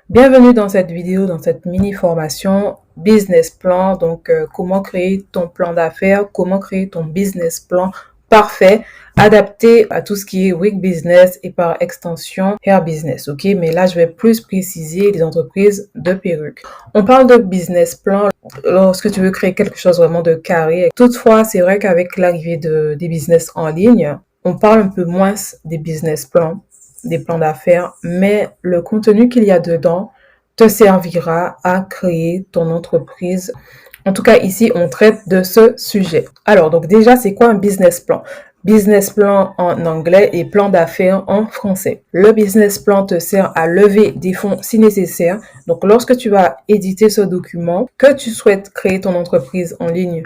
Bienvenue dans cette vidéo, dans cette mini formation business plan. Donc, comment créer ton plan d'affaires, comment créer ton business plan parfait, adapté à tout ce qui est wig business et par extension hair business. Ok, mais là, je vais plus préciser les entreprises de perruques. On parle de business plan lorsque tu veux créer quelque chose vraiment de carré. Toutefois, c'est vrai qu'avec l'arrivée des business en ligne, on parle un peu moins des business plans, des plans d'affaires, mais le contenu qu'il y a dedans te servira à créer ton entreprise. En tout cas, ici, on traite de ce sujet. Alors, donc déjà, c'est quoi un business plan? Business plan en anglais et plan d'affaires en français. Le business plan te sert à lever des fonds si nécessaire. Donc, lorsque tu vas éditer ce document, que tu souhaites créer ton entreprise en ligne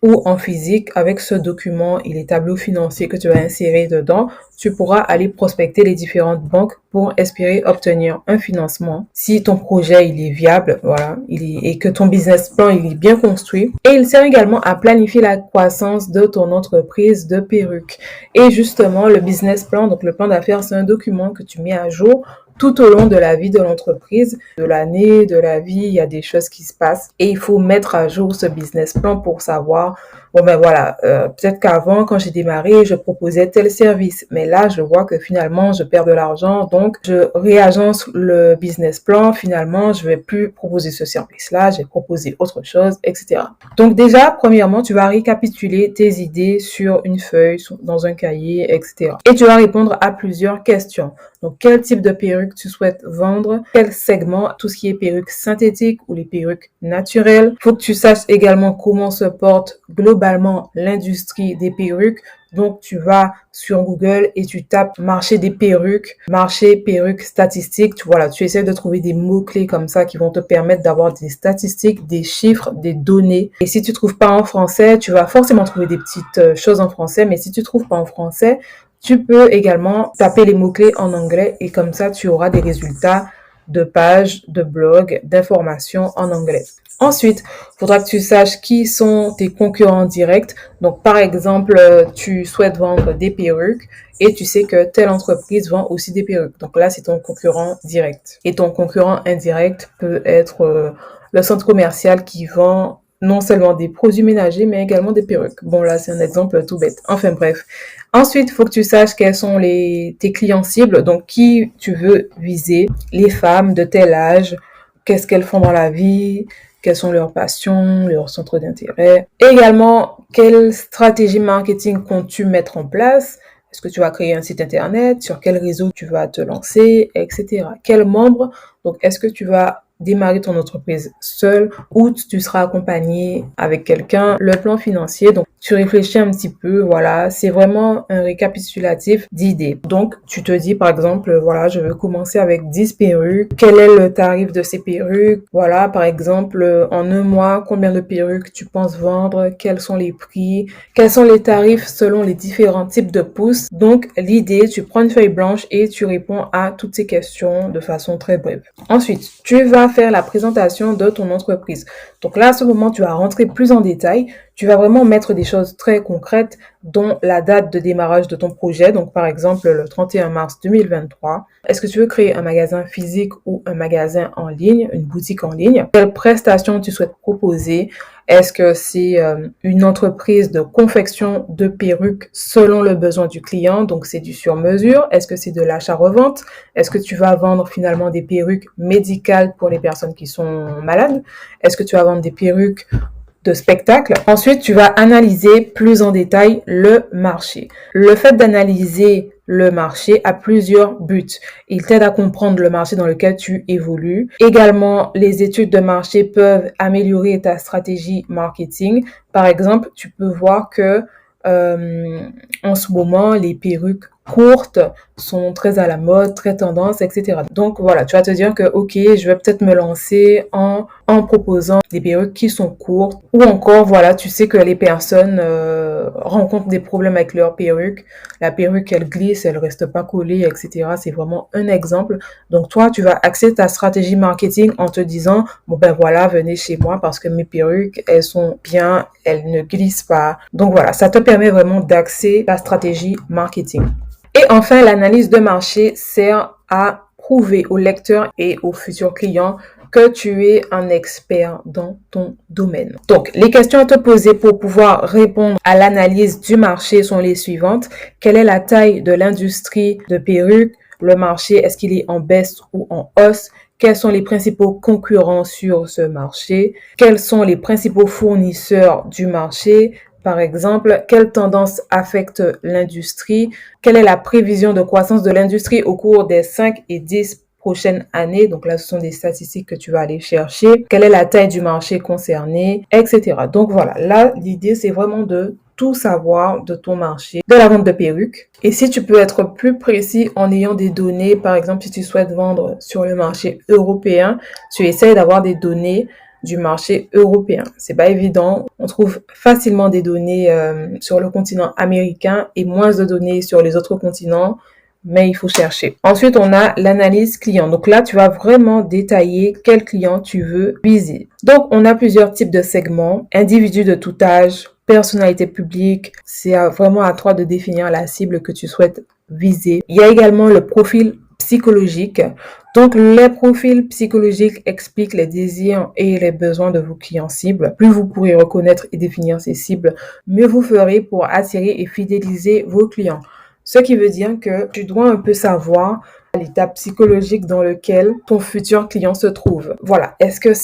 ou en physique, avec ce document et les tableaux financiers que tu vas insérer dedans, tu pourras aller prospecter les différentes banques pour espérer obtenir un financement. Si ton projet il est viable, voilà, et que ton business plan il est bien construit. Et il sert également à planifier la croissance de ton entreprise de perruques. Et justement, le business plan, donc le plan d'affaires, c'est un document que tu mets à jour tout au long de la vie de l'entreprise, de l'année, de la vie, il y a des choses qui se passent et il faut mettre à jour ce business plan pour savoir, bon ben voilà, peut-être qu'avant, quand j'ai démarré, je proposais tel service, mais là, je vois que finalement, je perds de l'argent, donc je réagence le business plan, finalement, je vais plus proposer ce service-là, j'ai proposé autre chose, etc. Donc déjà, premièrement, tu vas récapituler tes idées sur une feuille, dans un cahier, etc. Et tu vas répondre à plusieurs questions. Donc, quel type de perruque tu souhaites vendre, quel segment, tout ce qui est perruque synthétique ou les perruques naturelles. Faut que tu saches également comment se porte globalement l'industrie des perruques. Donc, tu vas sur Google et tu tapes marché des perruques, marché perruques statistiques. Tu essaies de trouver des mots-clés comme ça qui vont te permettre d'avoir des statistiques, des chiffres, des données. Et si tu trouves pas en français, tu vas forcément trouver des petites choses en français. Mais si tu trouves pas en français, tu peux également taper les mots-clés en anglais et comme ça, tu auras des résultats de pages, de blogs, d'informations en anglais. Ensuite, il faudra que tu saches qui sont tes concurrents directs. Donc, par exemple, tu souhaites vendre des perruques et tu sais que telle entreprise vend aussi des perruques. Donc là, c'est ton concurrent direct. Et ton concurrent indirect peut être le centre commercial qui vend non seulement des produits ménagers, mais également des perruques. Bon, là, c'est un exemple tout bête. Enfin, bref. Ensuite, il faut que tu saches quels sont tes clients cibles, donc qui tu veux viser, les femmes de tel âge, qu'est-ce qu'elles font dans la vie, quelles sont leurs passions, leurs centres d'intérêt. Et également, quelle stratégie marketing comptes-tu mettre en place? Est-ce que tu vas créer un site internet? Sur quel réseau tu vas te lancer, etc. Quels membres? Donc, est-ce que tu vas démarrer ton entreprise seul ou tu seras accompagné avec quelqu'un? Le plan financier, donc tu réfléchis un petit peu, voilà, c'est vraiment un récapitulatif d'idées. Donc, tu te dis, par exemple, voilà, je veux commencer avec 10 perruques. Quel est le tarif de ces perruques? Voilà, par exemple, en un mois, combien de perruques tu penses vendre? Quels sont les prix? Quels sont les tarifs selon les différents types de pousses? Donc, l'idée, tu prends une feuille blanche et tu réponds à toutes ces questions de façon très brève. Ensuite, tu vas faire la présentation de ton entreprise. Donc là, à ce moment, tu vas rentrer plus en détail. Tu vas vraiment mettre des choses très concrètes, dont la date de démarrage de ton projet. Donc, par exemple, le 31 mars 2023. Est-ce que tu veux créer un magasin physique ou un magasin en ligne, une boutique en ligne? Quelles prestations tu souhaites proposer? Est-ce que c'est une entreprise de confection de perruques selon le besoin du client? Donc, c'est du sur-mesure. Est-ce que c'est de l'achat-revente? Est-ce que tu vas vendre finalement des perruques médicales pour les personnes qui sont malades? Est-ce que tu vas vendre des perruques de spectacle? Ensuite, tu vas analyser plus en détail le marché. Le fait d'analyser le marché a plusieurs buts. Il t'aide à comprendre le marché dans lequel tu évolues. Également, les études de marché peuvent améliorer ta stratégie marketing. Par exemple, tu peux voir que en ce moment, les perruques courtes sont très à la mode, très tendance, etc. Donc voilà, tu vas te dire que ok, je vais peut-être me lancer en proposant des perruques qui sont courtes ou encore voilà, tu sais que les personnes rencontrent des problèmes avec leur perruque. La perruque elle glisse, elle reste pas collée, etc. C'est vraiment un exemple. Donc toi, tu vas axer ta stratégie marketing en te disant bon ben voilà, venez chez moi parce que mes perruques elles sont bien, elles ne glissent pas. Donc voilà, ça te permet vraiment d'axer ta stratégie marketing. Et enfin, l'analyse de marché sert à prouver aux lecteurs et aux futurs clients que tu es un expert dans ton domaine. Donc, les questions à te poser pour pouvoir répondre à l'analyse du marché sont les suivantes. Quelle est la taille de l'industrie de perruques? Le marché, est-ce qu'il est en baisse ou en hausse? Quels sont les principaux concurrents sur ce marché? Quels sont les principaux fournisseurs du marché? Par exemple, quelle tendance affecte l'industrie? Quelle est la prévision de croissance de l'industrie au cours des 5 et 10 prochaines années? Donc là, ce sont des statistiques que tu vas aller chercher. Quelle est la taille du marché concerné, etc. Donc voilà, là, l'idée, c'est vraiment de tout savoir de ton marché, de la vente de perruques. Et si tu peux être plus précis en ayant des données, par exemple, si tu souhaites vendre sur le marché européen, tu essaies d'avoir des données du marché européen. C'est pas évident. On trouve facilement des données sur le continent américain et moins de données sur les autres continents, mais il faut chercher. Ensuite, on a l'analyse client. Donc là, tu vas vraiment détailler quel client tu veux viser. Donc, on a plusieurs types de segments. Individus de tout âge, personnalité publique. C'est vraiment à toi de définir la cible que tu souhaites viser. Il y a également le profil psychologique. Donc, les profils psychologiques expliquent les désirs et les besoins de vos clients cibles. Plus vous pourrez reconnaître et définir ces cibles, mieux vous ferez pour attirer et fidéliser vos clients. Ce qui veut dire que tu dois un peu savoir l'état psychologique dans lequel ton futur client se trouve. Voilà. Est-ce que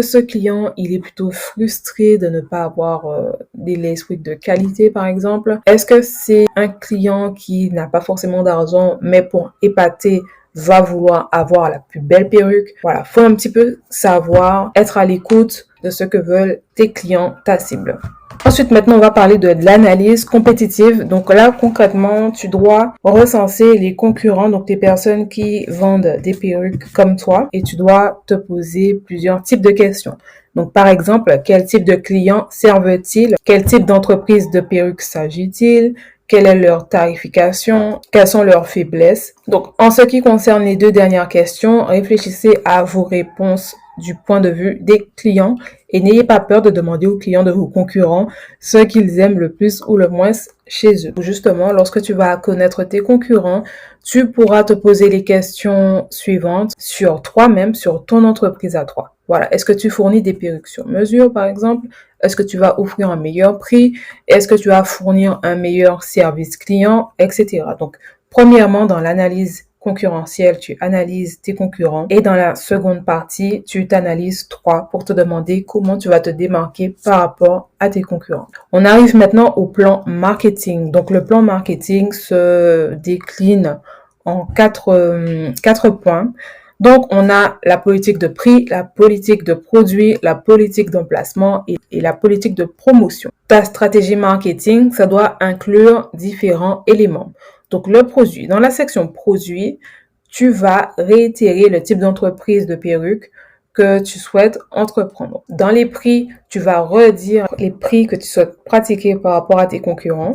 ce client, il est plutôt frustré de ne pas avoir des lace wigs de qualité, par exemple? Est-ce que c'est un client qui n'a pas forcément d'argent, mais pour épater, va vouloir avoir la plus belle perruque? Voilà. Faut un petit peu savoir être à l'écoute de ce que veulent tes clients, ta cible. Ensuite, maintenant, on va parler de l'analyse compétitive. Donc là, concrètement, tu dois recenser les concurrents, donc les personnes qui vendent des perruques comme toi, et tu dois te poser plusieurs types de questions. Donc, par exemple, quel type de clients servent-ils? Quel type d'entreprise de perruques s'agit-il? Quelle est leur tarification? Quelles sont leurs faiblesses? Donc, en ce qui concerne les deux dernières questions, réfléchissez à vos réponses du point de vue des clients et n'ayez pas peur de demander aux clients de vos concurrents ce qu'ils aiment le plus ou le moins chez eux. Justement, lorsque tu vas connaître tes concurrents, tu pourras te poser les questions suivantes sur toi-même, sur ton entreprise à toi. Voilà. Est-ce que tu fournis des perruques sur mesure, par exemple? Est-ce que tu vas offrir un meilleur prix? Est-ce que tu vas fournir un meilleur service client, etc. Donc, premièrement, dans l'analyse concurrentielle, tu analyses tes concurrents et dans la seconde partie, tu t'analyses toi pour te demander comment tu vas te démarquer par rapport à tes concurrents. On arrive maintenant au plan marketing. Donc, le plan marketing se décline en quatre points. Donc, on a la politique de prix, la politique de produit, la politique d'emplacement et la politique de promotion. Ta stratégie marketing, ça doit inclure différents éléments. Donc, le produit. Dans la section produit, tu vas réitérer le type d'entreprise de perruque que tu souhaites entreprendre. Dans les prix, tu vas redire les prix que tu souhaites pratiquer par rapport à tes concurrents.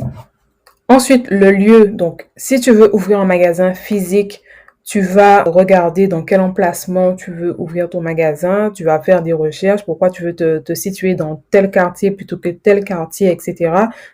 Ensuite, le lieu. Donc, si tu veux ouvrir un magasin physique, tu vas regarder dans quel emplacement tu veux ouvrir ton magasin, tu vas faire des recherches, pourquoi tu veux te situer dans tel quartier plutôt que tel quartier, etc.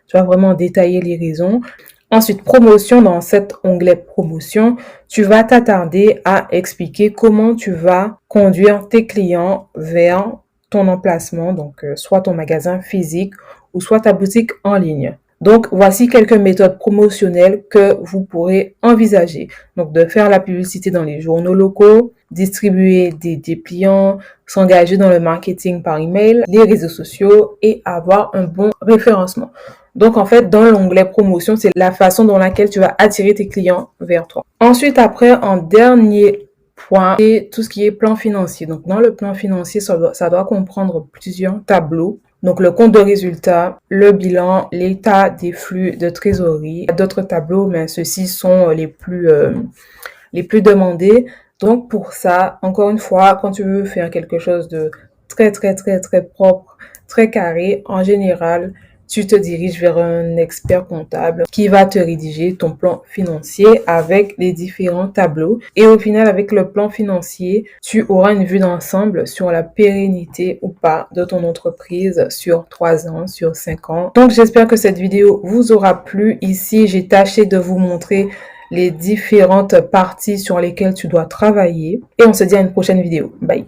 Tu vas vraiment détailler les raisons. Ensuite, promotion, dans cet onglet promotion, tu vas t'attarder à expliquer comment tu vas conduire tes clients vers ton emplacement, donc soit ton magasin physique ou soit ta boutique en ligne. Donc, voici quelques méthodes promotionnelles que vous pourrez envisager. Donc, de faire la publicité dans les journaux locaux, distribuer des dépliants, s'engager dans le marketing par email, les réseaux sociaux et avoir un bon référencement. Donc, en fait, dans l'onglet promotion, c'est la façon dans laquelle tu vas attirer tes clients vers toi. Ensuite, après, en dernier point, c'est tout ce qui est plan financier. Donc, dans le plan financier, ça doit comprendre plusieurs tableaux. Donc, le compte de résultat, le bilan, l'état des flux de trésorerie. Il y a d'autres tableaux, mais ceux-ci sont les plus demandés. Donc, pour ça, encore une fois, quand tu veux faire quelque chose de très propre, très carré, en général, tu te diriges vers un expert comptable qui va te rédiger ton plan financier avec les différents tableaux. Et au final, avec le plan financier, tu auras une vue d'ensemble sur la pérennité ou pas de ton entreprise sur 3 ans, sur 5 ans. Donc, j'espère que cette vidéo vous aura plu. Ici, j'ai tâché de vous montrer les différentes parties sur lesquelles tu dois travailler. Et on se dit à une prochaine vidéo. Bye.